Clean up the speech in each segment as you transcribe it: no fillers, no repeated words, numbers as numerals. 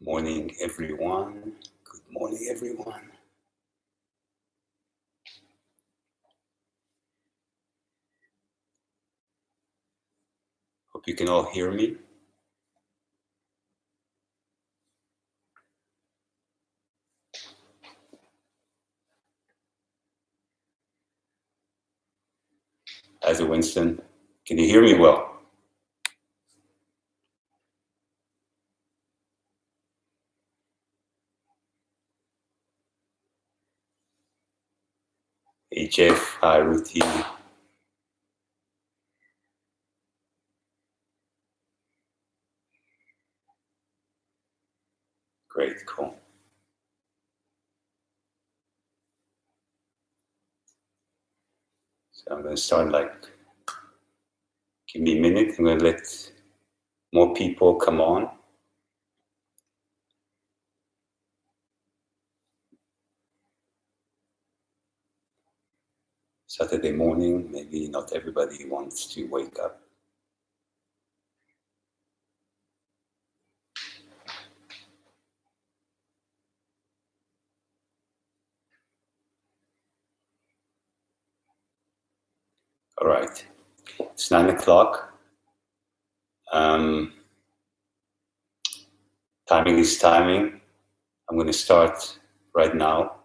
Morning, everyone. Good morning, everyone. Hope you can all hear me. As a Winston, can you hear me well? HF, hi, Ruthie. Great, cool. So I'm going to start give me a minute. I'm going to let more people come on. Saturday morning, maybe not everybody wants to wake up. All right, it's 9 o'clock. Timing is timing. I'm going to start right now.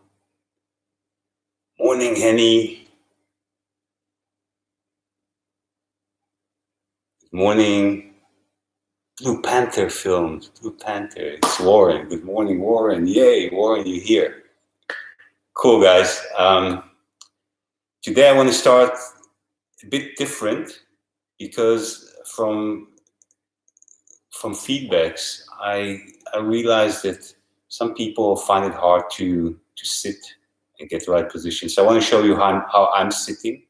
Morning, Henny. Good morning, Blue Panther films. Blue Panther. It's Warren. Good morning, Warren. Yay, Warren, you're here. Cool, guys. Today I want to start a bit different because from feedbacks, I realized that some people find it hard to sit and get the right position. So I want to show you how I'm sitting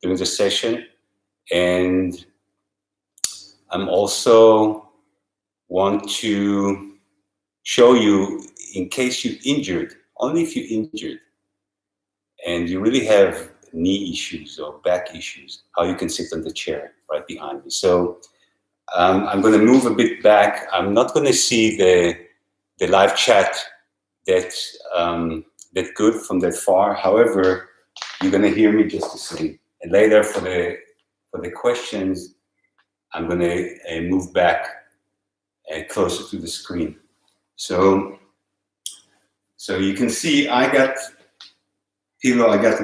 during the session, and I'm also want to show you, in case you're injured, only if you're injured and you really have knee issues or back issues, how you can sit on the chair right behind me. So I'm going to move a bit back. I'm not going to see the live chat that good from that far. However, you're going to hear me just the same. And later for the questions, I'm going to move back closer to the screen. So you can see I got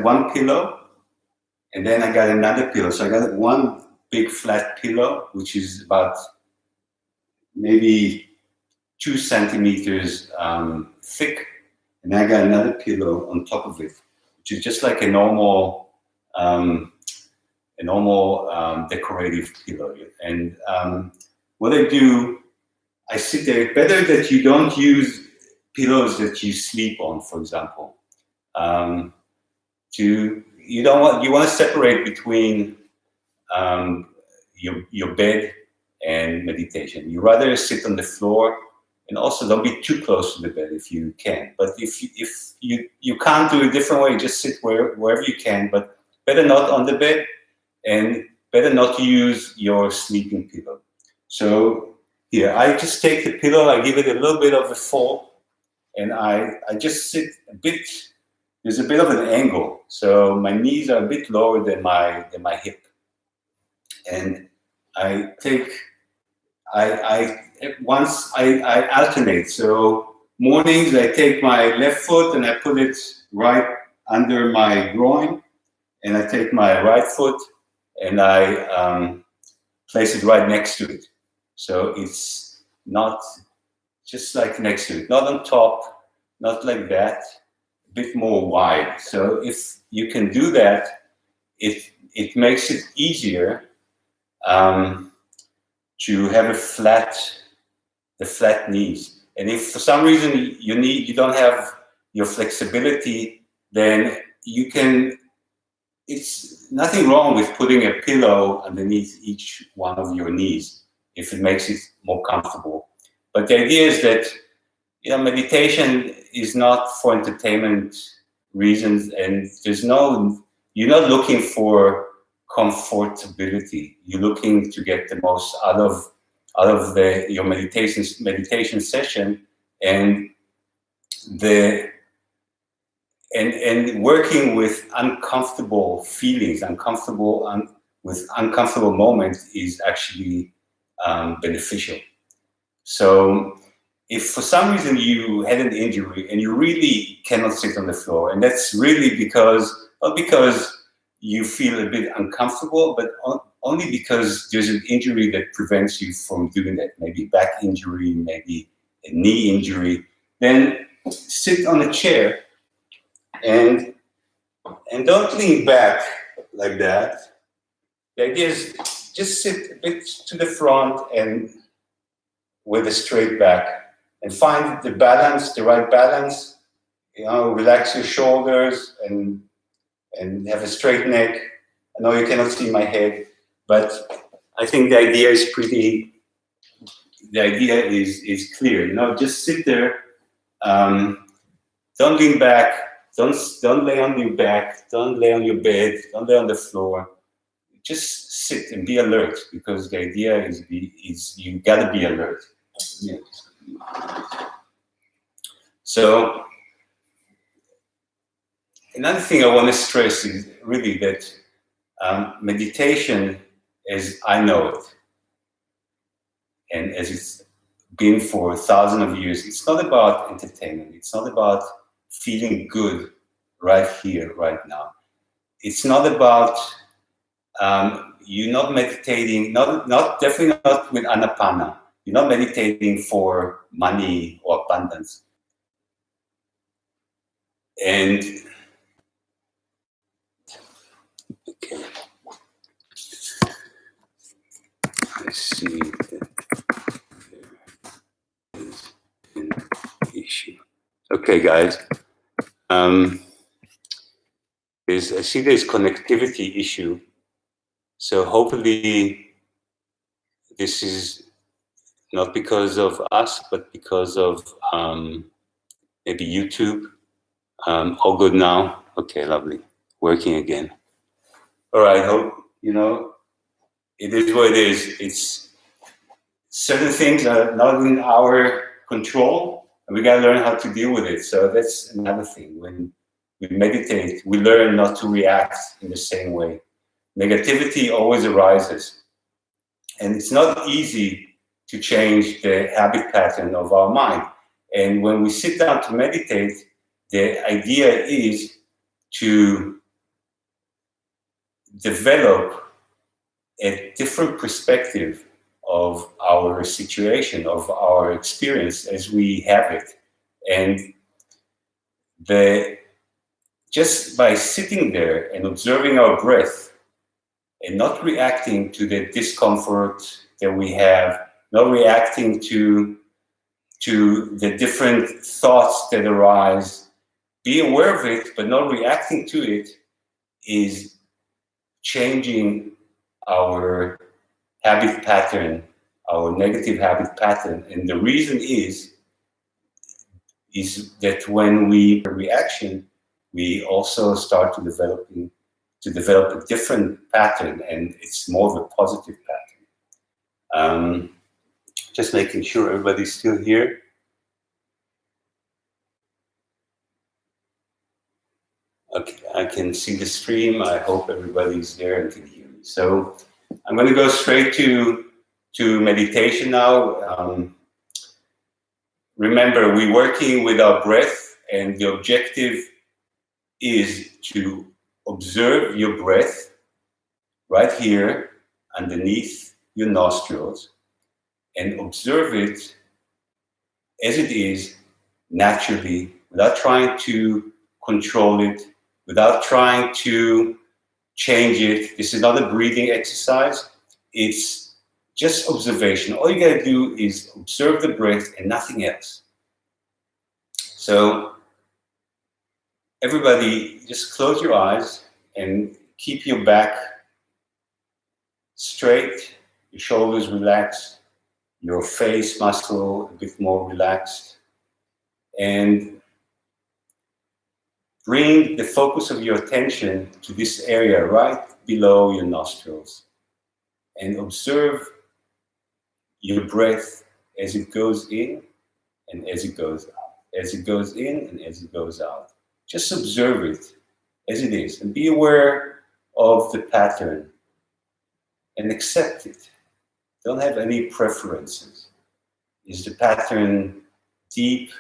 one pillow, and then I got another pillow. So I got one big flat pillow, which is about maybe 2 centimeters thick, and I got another pillow on top of it, which is just like a normal decorative pillow. And what I do, I sit there. Better that you don't use pillows that you sleep on, for example. You want to separate between your bed and meditation. You rather sit on the floor, and also don't be too close to the bed if you can. But if you can't do it a different way, just sit wherever you can. But better not on the bed, and better not to use your sleeping pillow. So here, I just take the pillow, I give it a little bit of a fold, and I just sit a bit. There's a bit of an angle, so my knees are a bit lower than my hip, and I alternate. So mornings I take my left foot and I put it right under my groin, and I take my right foot and I place it right next to it. So it's not just like next to it, not on top, not like that. Bit more wide. So if you can do that, it makes it easier to have the flat knees. And if for some reason you don't have your flexibility, then you can. It's nothing wrong with putting a pillow underneath each one of your knees if it makes it more comfortable. But the idea is that meditation is not for entertainment reasons, and you're not looking for comfortability. You're looking to get the most out of your meditation session, And and working with uncomfortable feelings, with uncomfortable moments is actually beneficial. So if for some reason you had an injury and you really cannot sit on the floor, and that's really not because you feel a bit uncomfortable, but only because there's an injury that prevents you from doing that, maybe back injury, maybe a knee injury, then sit on a chair and don't lean back like that. The idea is just sit a bit to the front and with a straight back, and find the balance, the right balance. Relax your shoulders and have a straight neck. I know you cannot see my head, but I think the idea is clear. Just sit there. Don't lean back. Don't lay on your back. Don't lay on your bed. Don't lay on the floor. Just sit and be alert, because the idea is you gotta be alert. Yeah. So another thing I want to stress is really that meditation, as I know it, and as it's been for thousands of years, it's not about entertainment. It's not about feeling good right here, right now. It's not about you're not meditating, definitely not with anapana. You're not meditating for money or abundance. And okay, let's see. There is an issue. Okay, guys. I see there's connectivity issue. So hopefully this is not because of us, but because of maybe YouTube. All good now? Okay, lovely. Working again. All right, hope, it is what it is. It's certain things are not in our control, and we gotta learn how to deal with it. So that's another thing. When we meditate, we learn not to react in the same way. Negativity always arises, and it's not easy to change the habit pattern of our mind. And when we sit down to meditate, the idea is to develop a different perspective of our situation, of our experience as we have it. And just by sitting there and observing our breath and not reacting to the discomfort that we have, not reacting to the different thoughts that arise, be aware of it, but not reacting to it, is changing our habit pattern, our negative habit pattern. And the reason is that when we reaction, we also start to develop a different pattern, and it's more of a positive pattern. Just making sure everybody's still here. Okay, I can see the stream. I hope everybody's there and can hear me. So I'm going to go straight to meditation now. Remember, we're working with our breath, and the objective is to observe your breath right here underneath your nostrils, and observe it as it is, naturally, without trying to control it, without trying to change it. This is not a breathing exercise. It's just observation. All you gotta do is observe the breath and nothing else. So everybody, just close your eyes and keep your back straight, your shoulders relaxed, your face muscle a bit more relaxed, and bring the focus of your attention to this area right below your nostrils, and observe your breath as it goes in and as it goes out, as it goes in and as it goes out. Just observe it as it is and be aware of the pattern and accept it. Don't have any preferences. Is the pattern deep?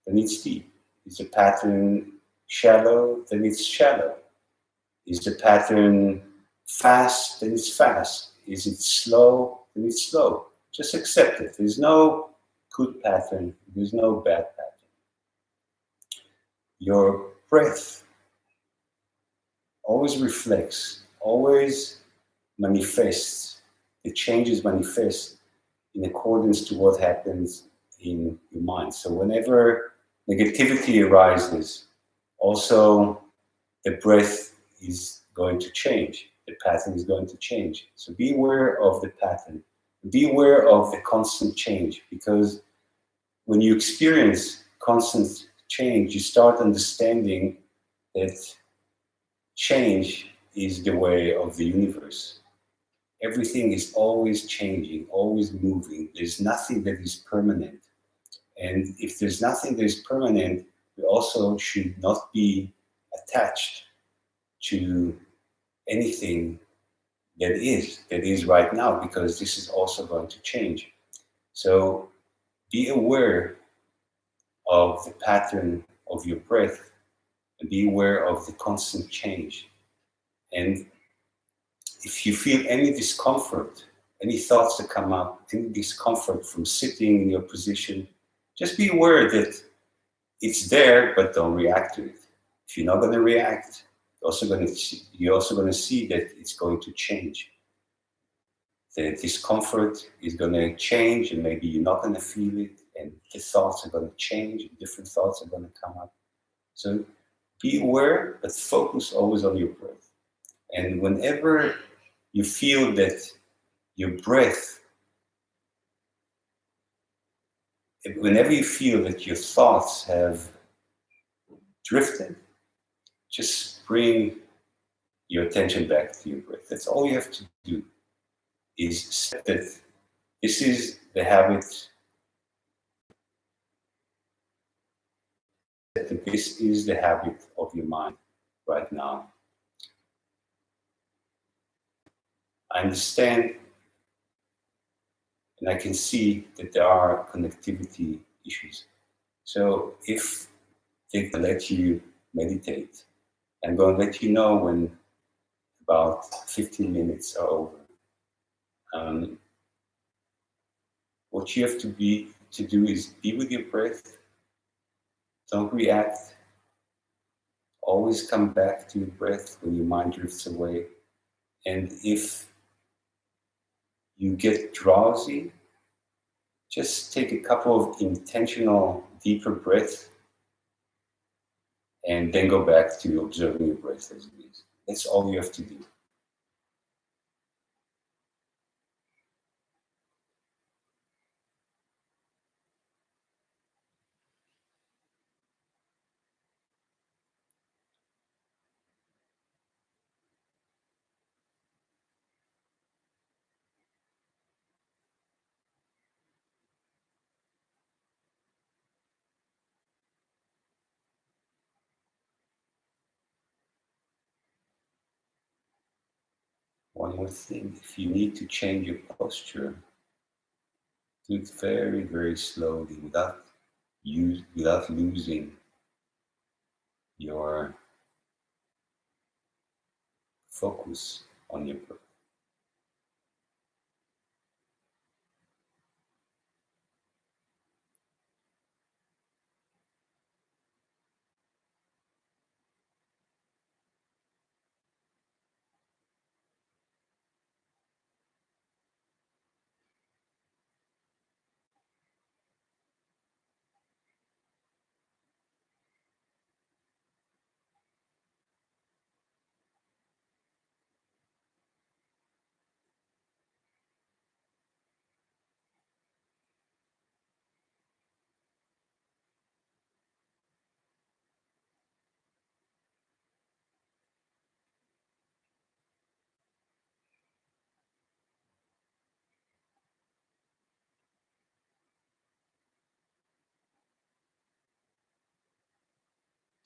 Then it's deep. Is the pattern shallow? Then it's shallow. Is the pattern fast? Then it's fast. Is it slow? Then it's slow. Just accept it. There's no good pattern. There's no bad pattern. Your breath always reflects, always manifests. The changes manifest in accordance to what happens in your mind. So whenever negativity arises, also the breath is going to change. The pattern is going to change. So be aware of the pattern. Be aware of the constant change, because when you experience constant change, you start understanding that change is the way of the universe. Everything is always changing, always moving. There's nothing that is permanent. And if there's nothing that is permanent, we also should not be attached to anything that is right now, because this is also going to change. So be aware of the pattern of your breath and be aware of the constant change. And if you feel any discomfort, any thoughts that come up, any discomfort from sitting in your position, just be aware that it's there, but don't react to it. If you're not going to react, you're also going to see that it's going to change. The discomfort is going to change, and maybe you're not going to feel it, and the thoughts are going to change, and different thoughts are going to come up. So be aware, but focus always on your breath. And whenever you feel that your breath, whenever you feel that your thoughts have drifted, just bring your attention back to your breath. That's all you have to do, is accept that this is the habit, that this is the habit of your mind right now. I understand and I can see that there are connectivity issues. So if they let you meditate, I'm going to let you know when about 15 minutes are over. What you have to do is be with your breath. Don't react. Always come back to your breath when your mind drifts away. And if you get drowsy, just take a couple of intentional deeper breaths and then go back to observing your breath as it is. That's all you have to do. One more thing, if you need to change your posture, do it very, very slowly without losing your focus on your breath.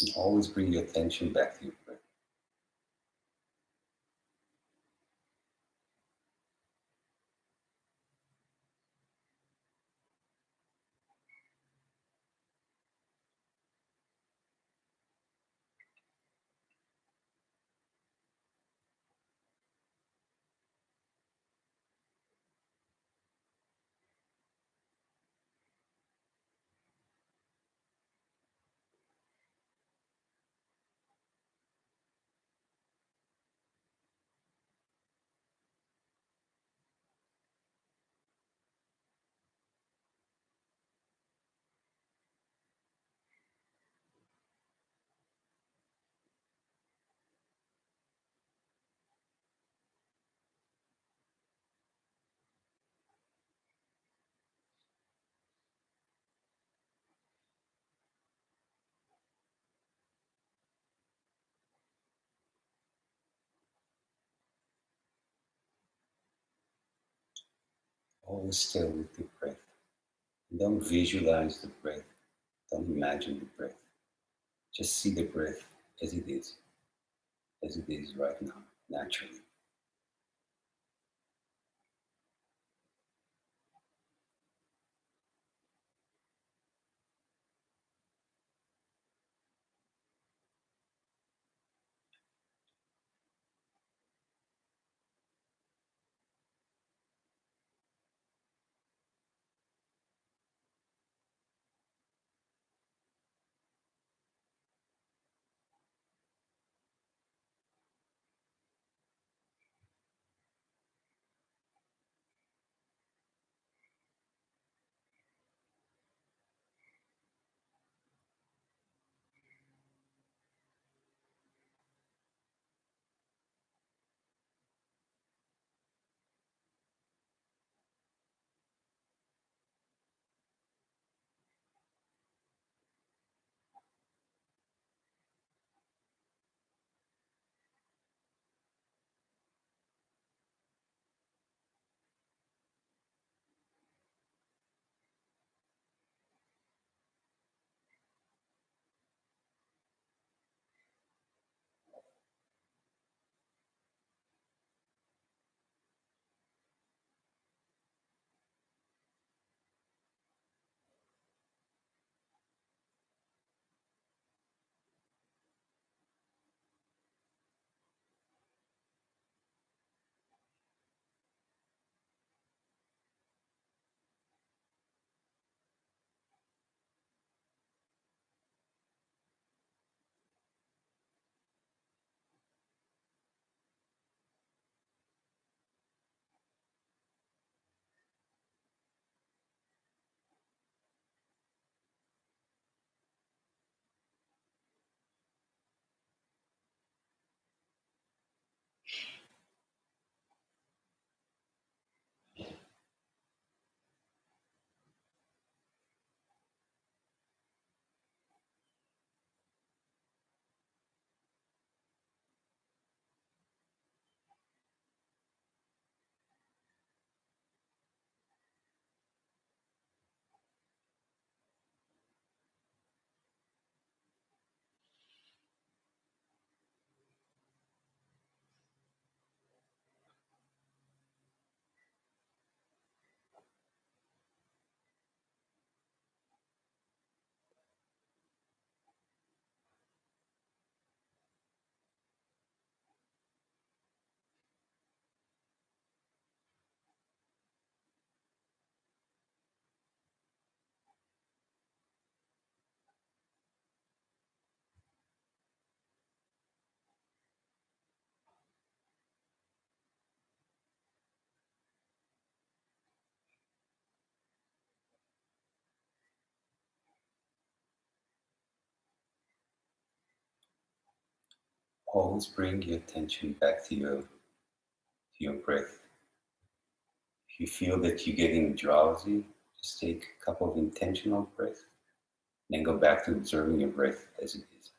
And always bring your attention back to your breath. Always still with the breath. And don't visualize the breath. Don't imagine the breath. Just see the breath as it is right now, naturally. Always bring your attention back to your breath. If you feel that you're getting drowsy, just take a couple of intentional breaths, then go back to observing your breath as it is.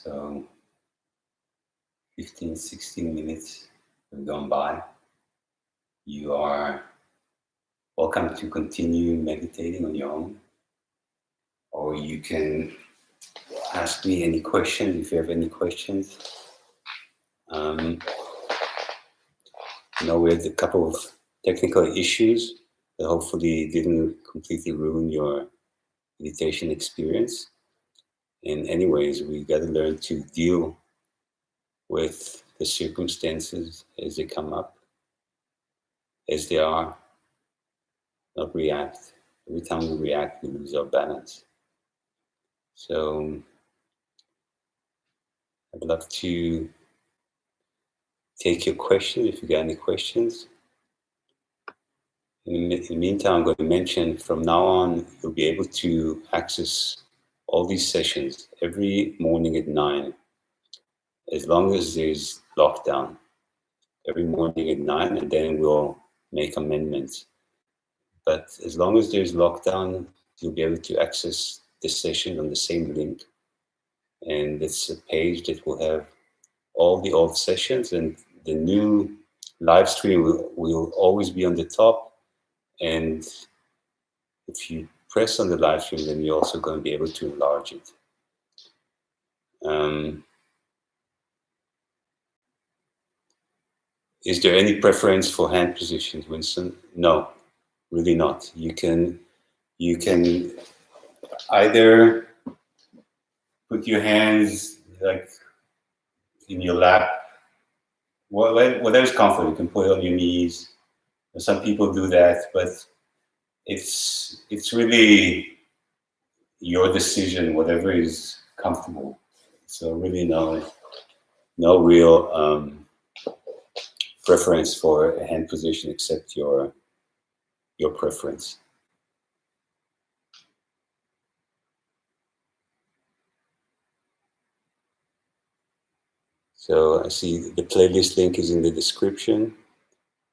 So 15, 16 minutes have gone by. You are welcome to continue meditating on your own, or you can ask me any questions if you have any questions. We had a couple of technical issues that hopefully didn't completely ruin your meditation experience. And anyways, we got to learn to deal with the circumstances as they come up, as they are, not react. Every time we react, we lose our balance. So I'd love to take your questions if you got any questions. In the meantime, I'm going to mention from now on, you'll be able to access all these sessions every morning at 9, as long as there's lockdown. Every morning at 9, and then we'll make amendments. But as long as there's lockdown, you'll be able to access the session on the same link. And it's a page that will have all the old sessions, and the new live stream will always be on the top. And if you press on the live stream, then you're also going to be able to enlarge it. Is there any preference for hand positions, Winston? No, really not. You can either put your hands like in your lap, whatever's comfortable. You can put it on your knees. Some people do that, but it's really your decision, whatever is comfortable. So really no real preference for a hand position except your preference. So I see the playlist link is in the description.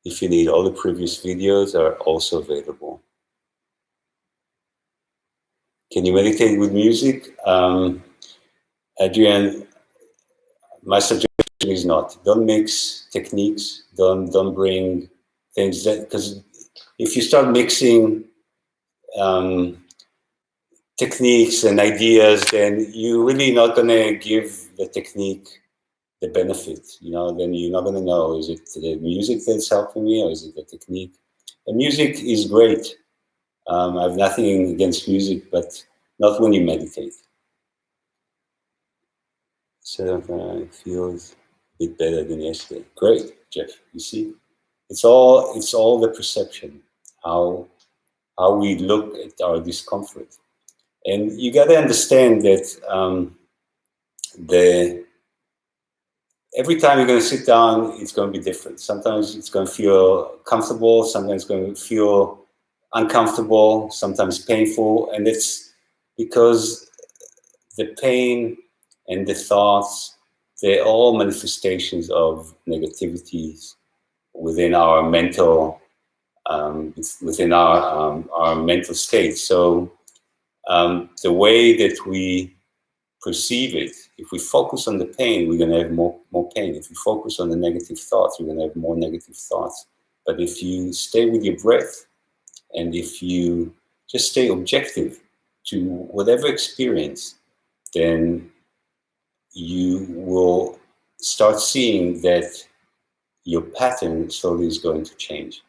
If you need, all the previous videos are also available. Can you meditate with music? Adrian, my suggestion is not. Don't mix techniques. Don't bring things that, because if you start mixing techniques and ideas, then you're really not going to give the technique the benefit. Then you're not going to know, is it the music that's helping me, or is it the technique? The music is great. I have nothing against music, but not when you meditate. So it feels a bit better than yesterday. Great, Jeff. You see, it's all the perception, how we look at our discomfort, and you got to understand that every time you're going to sit down, it's going to be different. Sometimes it's going to feel comfortable. Sometimes it's going to feel uncomfortable. Sometimes painful, and it's because the pain and the thoughts, they're all manifestations of negativities within our mental, our mental state. So the way that we perceive it, if we focus on the pain, we're going to have more pain. If we focus on the negative thoughts, we're going to have more negative thoughts. But if you stay with your breath, and if you just stay objective to whatever experience, then you will start seeing that your pattern slowly is going to change.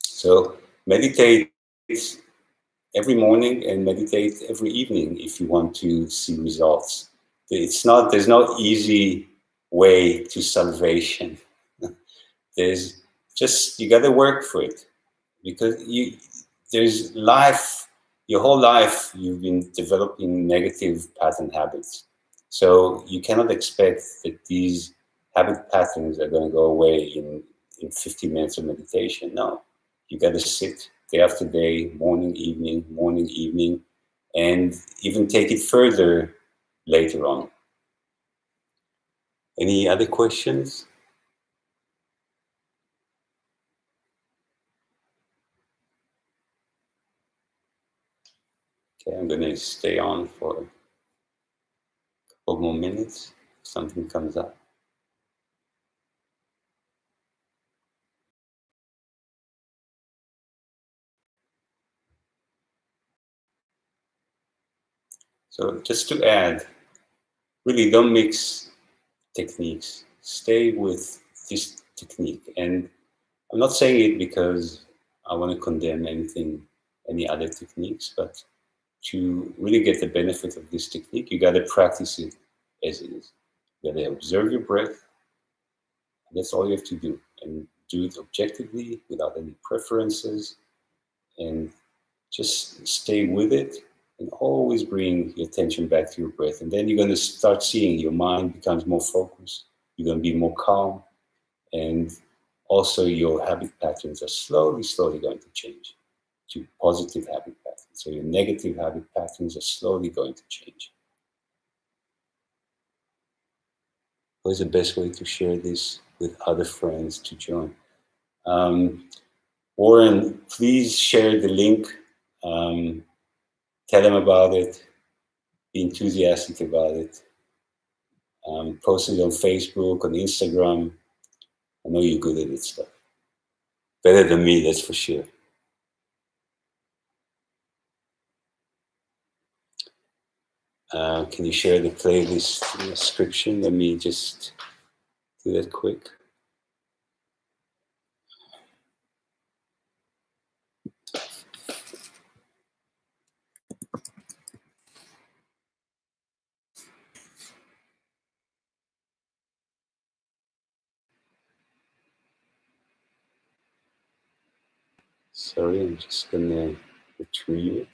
So meditate every morning and meditate every evening if you want to see results. There's no easy way to salvation. There's just, you got to work for it, because there's life, your whole life you've been developing negative pattern habits. So you cannot expect that these habit patterns are going to go away in 15 minutes of meditation. No, you got to sit day after day, morning, evening, and even take it further later on. Any other questions? Okay, I'm going to stay on for a couple couple more minutes, if something comes up. So just to add, really don't mix techniques. Stay with this technique. And I'm not saying it because I want to condemn any other techniques, but to really get the benefit of this technique, you got to practice it as it is. You got to observe your breath. That's all you have to do. And do it objectively without any preferences. And just stay with it and always bring your attention back to your breath. And then you're going to start seeing your mind becomes more focused. You're going to be more calm. And also your habit patterns are slowly going to change to positive habit patterns. So your negative habit patterns are slowly going to change. What is the best way to share this with other friends to join? Warren, please share the link. Tell them about it. Be enthusiastic about it. Post it on Facebook, on Instagram. I know you're good at this stuff. Better than me, that's for sure. Can you share the playlist description? Let me just do that quick. Sorry, I'm just gonna retrieve it.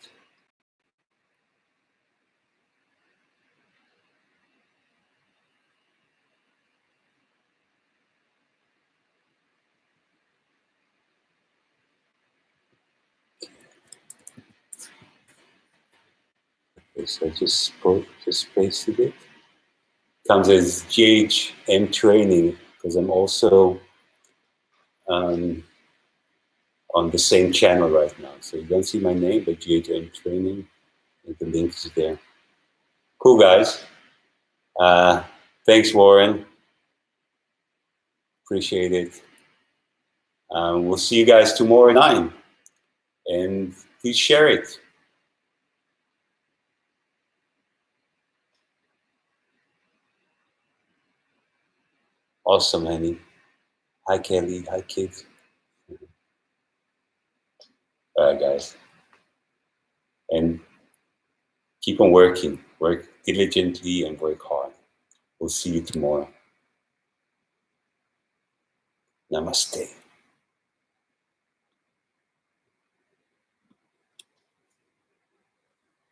Okay, so I just pasted it. Comes as GHM training because I'm also on the same channel right now. So you don't see my name, but GHM training, and the link is there. Cool, guys. Thanks, Warren. Appreciate it. We'll see you guys tomorrow at 9. And please share it. Awesome, honey. Hi, Kelly. Hi, kids. All right, guys. And keep on working. Work diligently and work hard. We'll see you tomorrow. Namaste.